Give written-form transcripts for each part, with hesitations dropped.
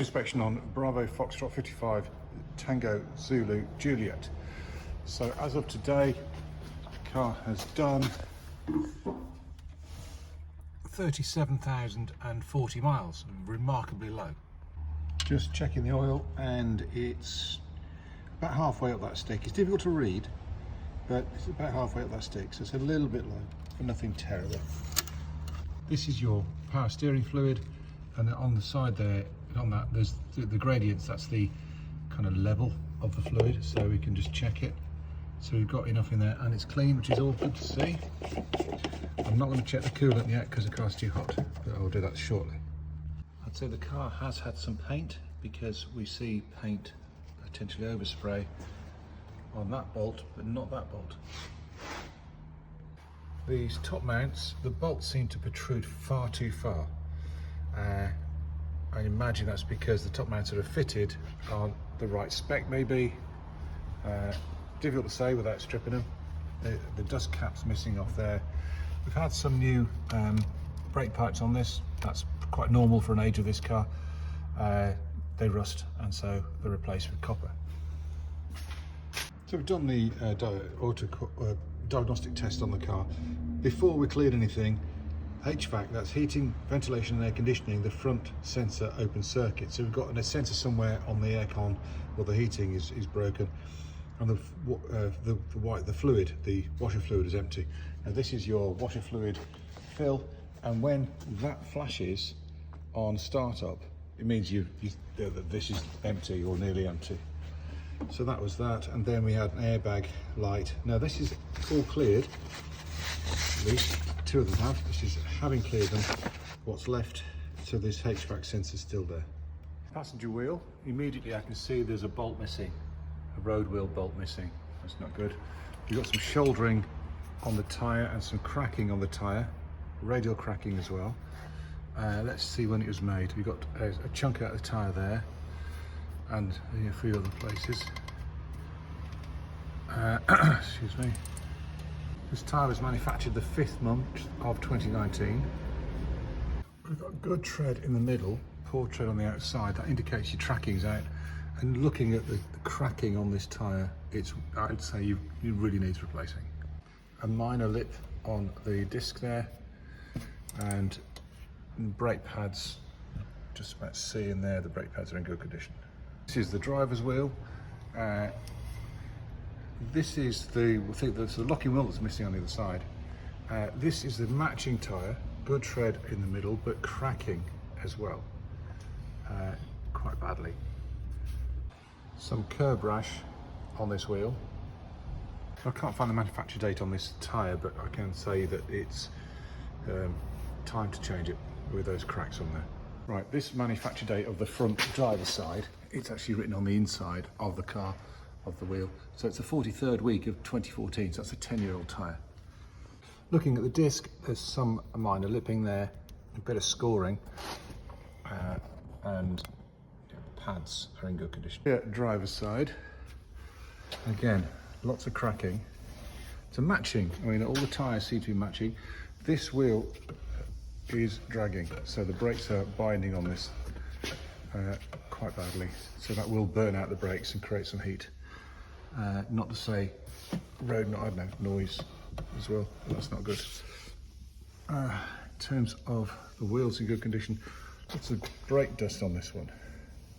inspection on Bravo Foxtrot 55 Tango Zulu Juliet. So as of today, the car has done 37,040 miles, remarkably low. Just checking the oil, and it's about halfway up that stick. It's difficult to read, but it's about halfway up that stick, so it's a little bit low, but nothing terrible. This is your power steering fluid, and on the side there, on that, there's the gradients. That's the kind of level of the fluid, so we can just check it. So we've got enough in there, and it's clean, which is all good to see. I'm not going to check the coolant yet because the car's too hot, but I'll do that shortly. I'd say the car has had some paint, because we see paint potentially overspray on that bolt, but not that bolt. These top mounts, the bolts seem to protrude far too far. I imagine that's because the top mounts that are fitted aren't the right spec, maybe. Difficult to say without stripping them. The dust cap's missing off there. We've had some new brake pipes on this. That's quite normal for an age of this car. They rust, and so they're replaced with copper. So we've done the diagnostic test on the car. Before we cleared anything, HVAC, that's heating, ventilation and air conditioning, the front sensor open circuit. So we've got a sensor somewhere on the aircon, or the heating is broken, and the fluid, the washer fluid, is empty. Now this is your washer fluid fill, and when that flashes on startup, it means that this is empty or nearly empty. So that was that, and then we had an airbag light. Now this is all cleared, at least two of them have. This is having cleared them. What's left, so this HVAC sensor is still there. Passenger wheel, immediately I can see there's a bolt missing, a road wheel bolt missing. That's not good. You've got some shouldering on the tyre and some cracking on the tyre, radial cracking as well. Let's see when it was made. We've got a chunk out of the tyre there, and a few other places. Excuse me. This tyre was manufactured the 5th month of 2019. We've got good tread in the middle, poor tread on the outside. That indicates your tracking's out. And looking at the cracking on this tyre, I'd say you really needs replacing. A minor lip on the disc there, and brake pads, just about C in there. The brake pads are in good condition. This is the driver's wheel. This is the locking wheel that's missing on the other side. This is the matching tyre, good tread in the middle, but cracking as well, quite badly. Some curb rash on this wheel. I can't find the manufacture date on this tyre, but I can say that it's time to change it with those cracks on there. Right, this manufacture date of the front driver's side, it's actually written on the inside of the car, of the wheel. So it's the 43rd week of 2014, so that's a 10-year-old tyre. Looking at the disc, there's some minor lipping there, a bit of scoring, and pads are in good condition. Here, driver's side, again, lots of cracking. It's a matching, I mean, all the tyres seem to be matching. This wheel is dragging, so the brakes are binding on this quite badly, so that will burn out the brakes and create some heat. Not to say noise as well, but that's not good. In terms of the wheels in good condition, lots of brake dust on this one.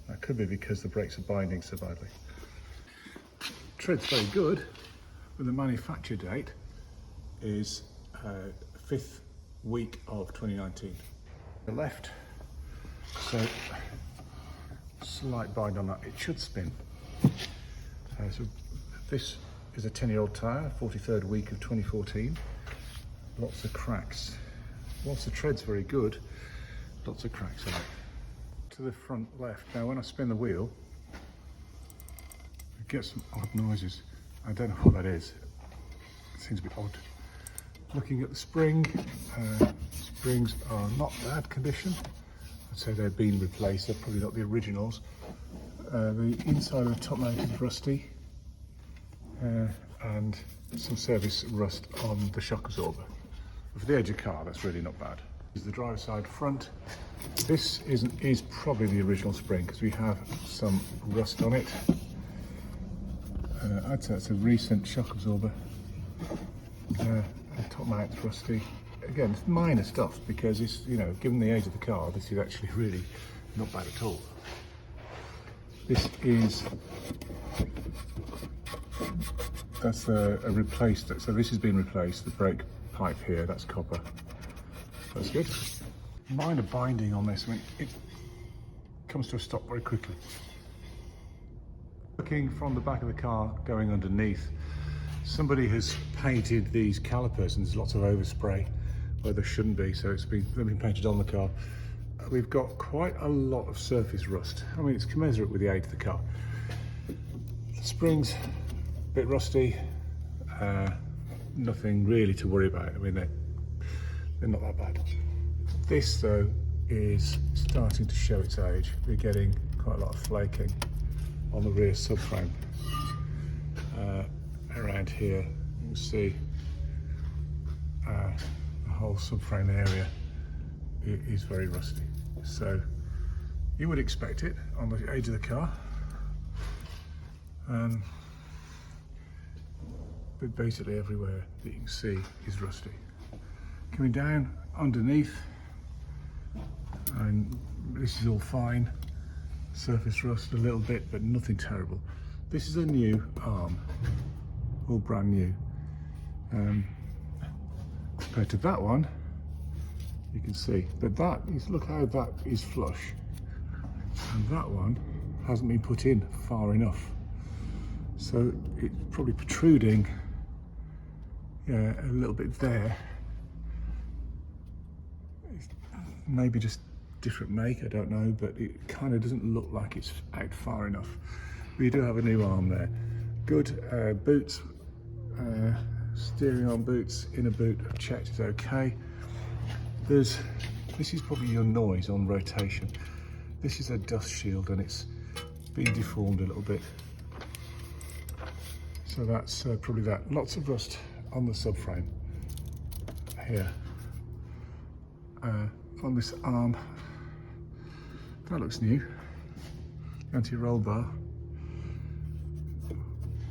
That could be because the brakes are binding so badly. Tread's very good, but the manufacture date is 5th week of 2019. The left, so slight bind on that, it should spin. So this is a 10-year-old tyre, 43rd week of 2014. Lots of cracks. Whilst the tread's very good, lots of cracks in it. To the front left. Now when I spin the wheel, I get some odd noises. I don't know what that is. It seems a bit odd. Looking at the spring, springs are not bad condition. I'd say they've been replaced, they're probably not the originals. The inside of the top mount is rusty, and some service rust on the shock absorber. For the age of car, that's really not bad. This is the driver's side front. This is probably the original spring because we have some rust on it. I'd say it's a recent shock absorber. The top mount's rusty. Again, it's minor stuff because it's, you know, given the age of the car, this is actually really not bad at all. This is, that's a replaced, so this has been replaced, the brake pipe here, that's copper. That's good. Minor binding on this, I mean, it comes to a stop very quickly. Looking from the back of the car, going underneath, somebody has painted these calipers and there's lots of overspray where there shouldn't be, so they've been painted on the car. We've got quite a lot of surface rust. I mean, it's commensurate with the age of the car. The springs, a bit rusty, nothing really to worry about. I mean, they're not that bad. This, though, is starting to show its age. We're getting quite a lot of flaking on the rear subframe. Around here, you can see the whole subframe area is very rusty. So you would expect it on the age of the car. But basically everywhere that you can see is rusty. Coming down underneath, and this is all fine. Surface rust a little bit, but nothing terrible. This is a new arm, all brand new. Compared to that one, you can see, but that is, look how that is flush. And that one hasn't been put in far enough. So it's probably protruding, yeah, a little bit there. It's maybe just different make, I don't know, but it kind of doesn't look like it's out far enough. We do have a new arm there. Good boots, steering arm boots, inner boot I've checked is okay. This is probably your noise on rotation. This is a dust shield and it's been deformed a little bit. So that's probably that. Lots of rust on the subframe here. On this arm, that looks new. Anti-roll bar,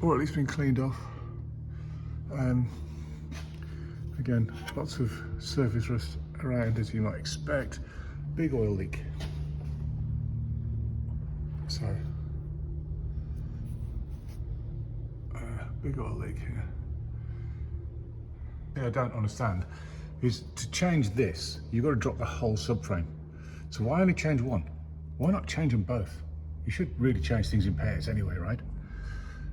or at least been cleaned off. Again, lots of surface rust around as you might expect. Big oil leak. So, big oil leak here. What I don't understand is to change this, you've got to drop the whole subframe. So why only change one? Why not change them both? You should really change things in pairs anyway, right?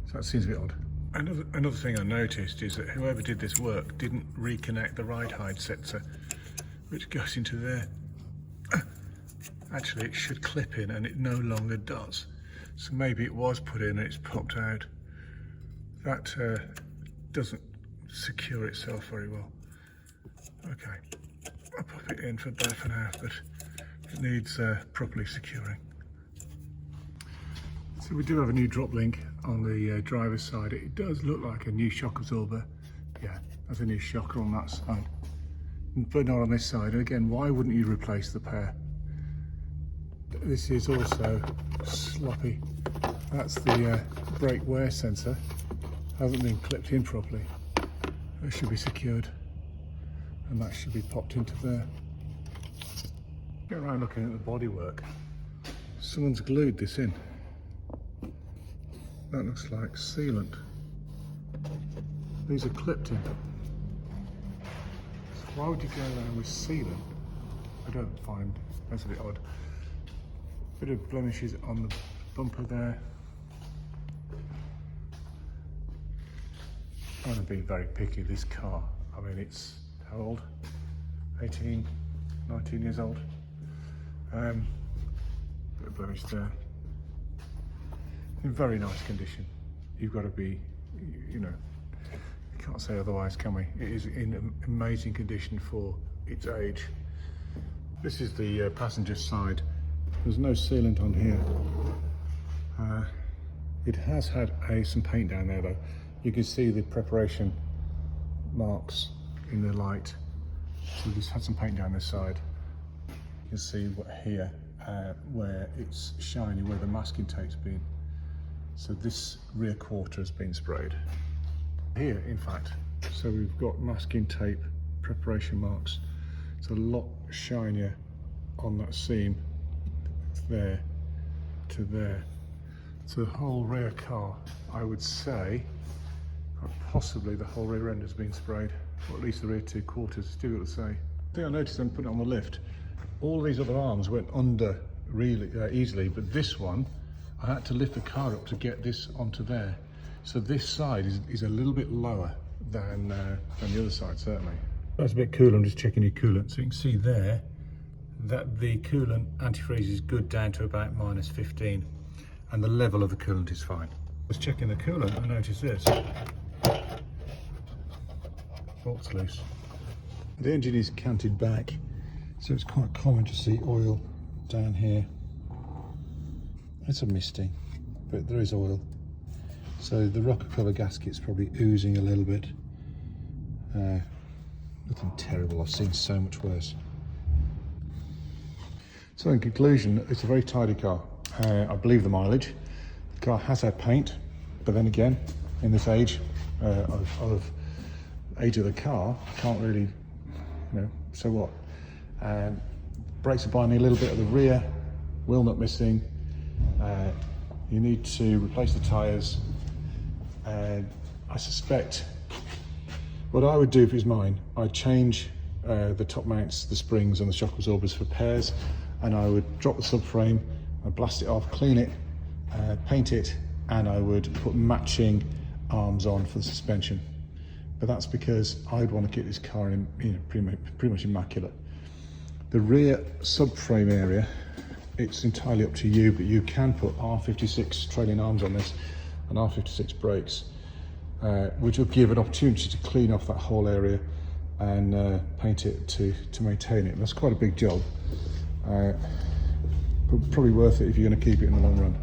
So that seems a bit odd. Another thing I noticed is that whoever did this work didn't reconnect the ride height sensor, which goes into there. Actually, it should clip in and it no longer does. So maybe it was put in and it's popped out. That doesn't secure itself very well. Okay, I'll pop it in for there for now, but it needs properly securing. So we do have a new drop link on the driver's side. It does look like a new shock absorber. Yeah, that's a new shocker on that side, but not on this side. And again, why wouldn't you replace the pair? This is also sloppy. That's the brake wear sensor. Hasn't been clipped in properly. It should be secured, and that should be popped into there. Get around looking at the bodywork. Someone's glued this in. That looks like sealant. These are clipped in. So why would you go around with sealant? I don't find, that's a bit odd. Bit of blemishes on the bumper there. I'm going to be very picky, this car. I mean, it's how old? 18, 19 years old. Bit of blemish there. In very nice condition. You've got to be, you know, you can't say otherwise, can we? It is in amazing condition for its age. This is the passenger side. There's no sealant on here. It has had some paint down there though. You can see the preparation marks in the light. So this had some paint down this side. you can see here where it's shiny, where the masking tape's been. So this rear quarter has been sprayed. Here, in fact, so we've got masking tape preparation marks. It's a lot shinier on that seam there to there. So the whole rear car, I would say, possibly the whole rear end has been sprayed, or at least the rear 2 quarters. It's difficult to say. The thing I noticed when I put it on the lift, all these other arms went under really easily, but this one, I had to lift the car up to get this onto there. So this side is a little bit lower than the other side, certainly. That's a bit cooler. I'm just checking your coolant. So you can see there that the coolant antifreeze is good down to about -15, and the level of the coolant is fine. I was checking the coolant, I noticed this. Bolt's loose. The engine is canted back, so it's quite common to see oil down here. It's a misting, but there is oil. So the rocker cover gasket's probably oozing a little bit. Nothing terrible, I've seen so much worse. So in conclusion, it's a very tidy car. I believe the mileage. The car has had paint, but then again, in this age of the car, I can't really, so what? Brakes are binding a little bit at the rear, wheel nut missing. You need to replace the tyres. I suspect what I would do if it was mine, I'd change the top mounts, the springs and the shock absorbers for pairs, and I would drop the subframe, I'd blast it off, clean it, paint it, and I would put matching arms on for the suspension. But that's because I'd want to keep this car in, pretty much immaculate. The rear subframe area, it's entirely up to you, but you can put R56 trailing arms on this and R56 brakes, which will give an opportunity to clean off that whole area and paint it to maintain it. That's quite a big job, but probably worth it if you're going to keep it in the long run.